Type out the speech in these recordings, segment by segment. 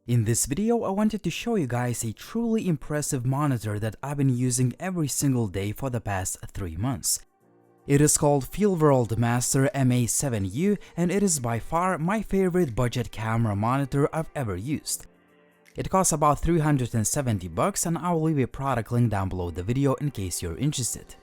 In this video, I wanted to show you guys a truly impressive monitor that I've been using every single day for the past 3 months. It is called Feelworld Master MA7U, and it is by far my favorite budget camera monitor I've ever used. It costs about $370 and I'll leave a product link down below the video in case you're interested.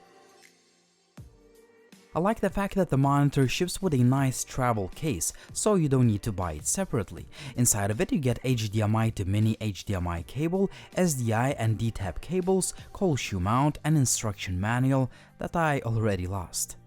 I like the fact that the monitor ships with a nice travel case, so you don't need to buy it separately. Inside of it you get HDMI to mini HDMI cable, SDI and D-Type cables, cold shoe mount and instruction manual that I already lost.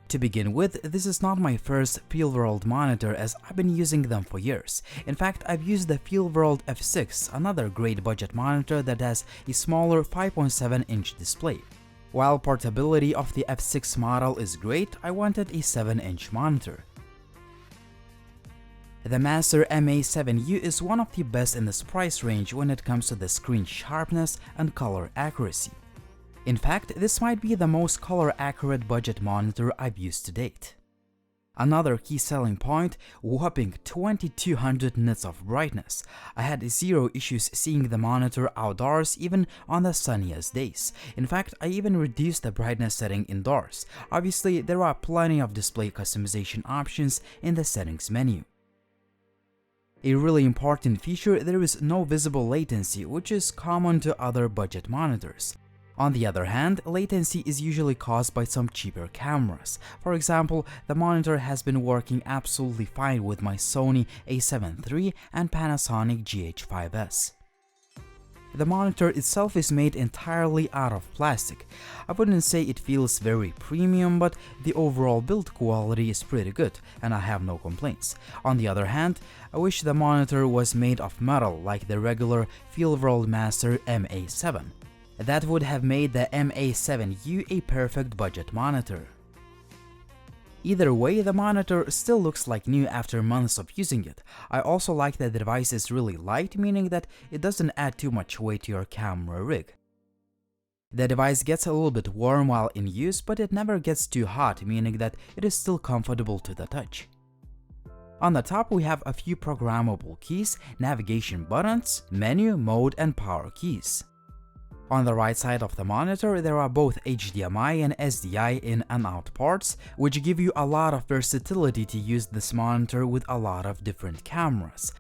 To begin with, this is not my first Feelworld monitor as I've been using them for years. In fact, I've used the Feelworld F6, another great budget monitor that has a smaller 5.7-inch display. While portability of the F6 model is great, I wanted a 7-inch monitor. The Master MA7U is one of the best in this price range when it comes to the screen sharpness and color accuracy. In fact, this might be the most color-accurate budget monitor I've used to date. Another key selling point, whopping 2200 nits of brightness. I had zero issues seeing the monitor outdoors even on the sunniest days. In fact, I even reduced the brightness setting indoors. Obviously, there are plenty of display customization options in the settings menu. A really important feature, there is no visible latency, which is common to other budget monitors. On the other hand, latency is usually caused by some cheaper cameras. For example, the monitor has been working absolutely fine with my Sony a7 III and Panasonic GH5S. The monitor itself is made entirely out of plastic. I wouldn't say it feels very premium, but the overall build quality is pretty good, and I have no complaints. On the other hand, I wish the monitor was made of metal like the regular Feelworld Master MA7. That would have made the MA7U a perfect budget monitor. Either way, the monitor still looks like new after months of using it. I also like that the device is really light, meaning that it doesn't add too much weight to your camera rig. The device gets a little bit warm while in use, but it never gets too hot, meaning that it is still comfortable to the touch. On the top we have a few programmable keys, navigation buttons, menu, mode and power keys. On the right side of the monitor, there are both HDMI and SDI in and out ports, which give you a lot of versatility to use this monitor with a lot of different cameras.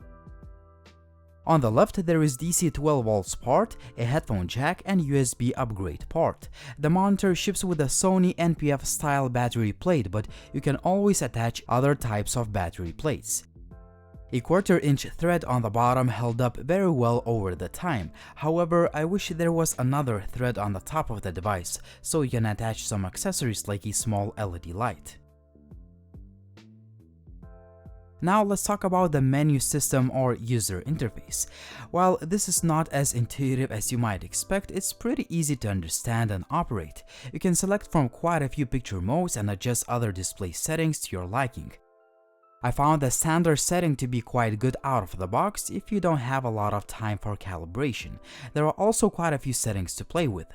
On the left, there is DC 12 volts port, a headphone jack, and USB upgrade port. The monitor ships with a Sony NPF style battery plate, but you can always attach other types of battery plates. A 1/4-inch thread on the bottom held up very well over the time. However, I wish there was another thread on the top of the device, so you can attach some accessories like a small LED light. Now let's talk about the menu system or user interface. While this is not as intuitive as you might expect, it's pretty easy to understand and operate. You can select from quite a few picture modes and adjust other display settings to your liking. I found the standard setting to be quite good out of the box if you don't have a lot of time for calibration. There are also quite a few settings to play with.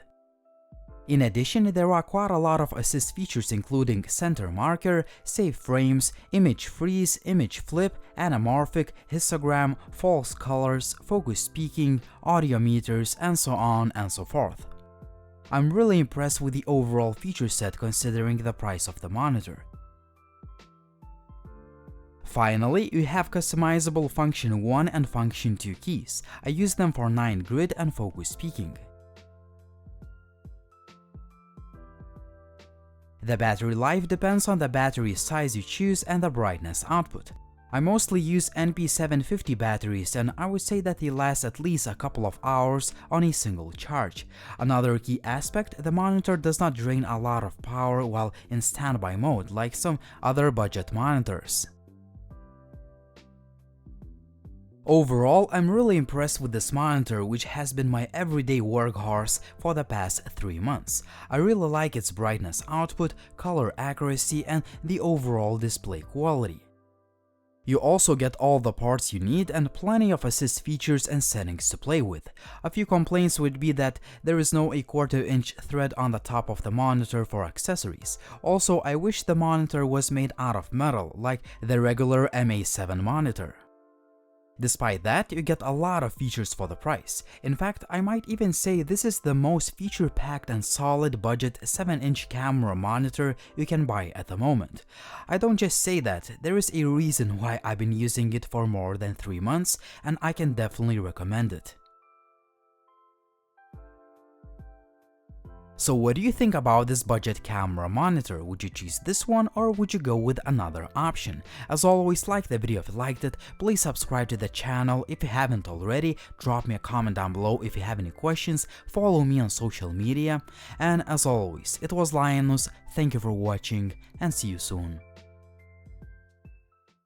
In addition, there are quite a lot of assist features including center marker, save frames, image freeze, image flip, anamorphic, histogram, false colors, focus peaking, audio meters, and so on and so forth. I'm really impressed with the overall feature set considering the price of the monitor. Finally, you have customizable function 1 and function 2 keys. I use them for 9 grid and focus peaking. The battery life depends on the battery size you choose and the brightness output. I mostly use NP750 batteries and I would say that they last at least a couple of hours on a single charge. Another key aspect, the monitor does not drain a lot of power while in standby mode like some other budget monitors. Overall, I'm really impressed with this monitor, which has been my everyday workhorse for the past 3 months. I really like its brightness output, color accuracy, and the overall display quality. You also get all the parts you need and plenty of assist features and settings to play with. A few complaints would be that there is no 1/4" thread on the top of the monitor for accessories. Also, I wish the monitor was made out of metal, like the regular MA7 monitor. Despite that, you get a lot of features for the price. In fact, I might even say this is the most feature-packed and solid budget 7-inch camera monitor you can buy at the moment. I don't just say that, there is a reason why I've been using it for more than 3 months, and I can definitely recommend it. So what do you think about this budget camera monitor? Would you choose this one or would you go with another option? As always, like the video if you liked it, please subscribe to the channel if you haven't already, drop me a comment down below if you have any questions, follow me on social media, and as always, it was Linus, thank you for watching and see you soon.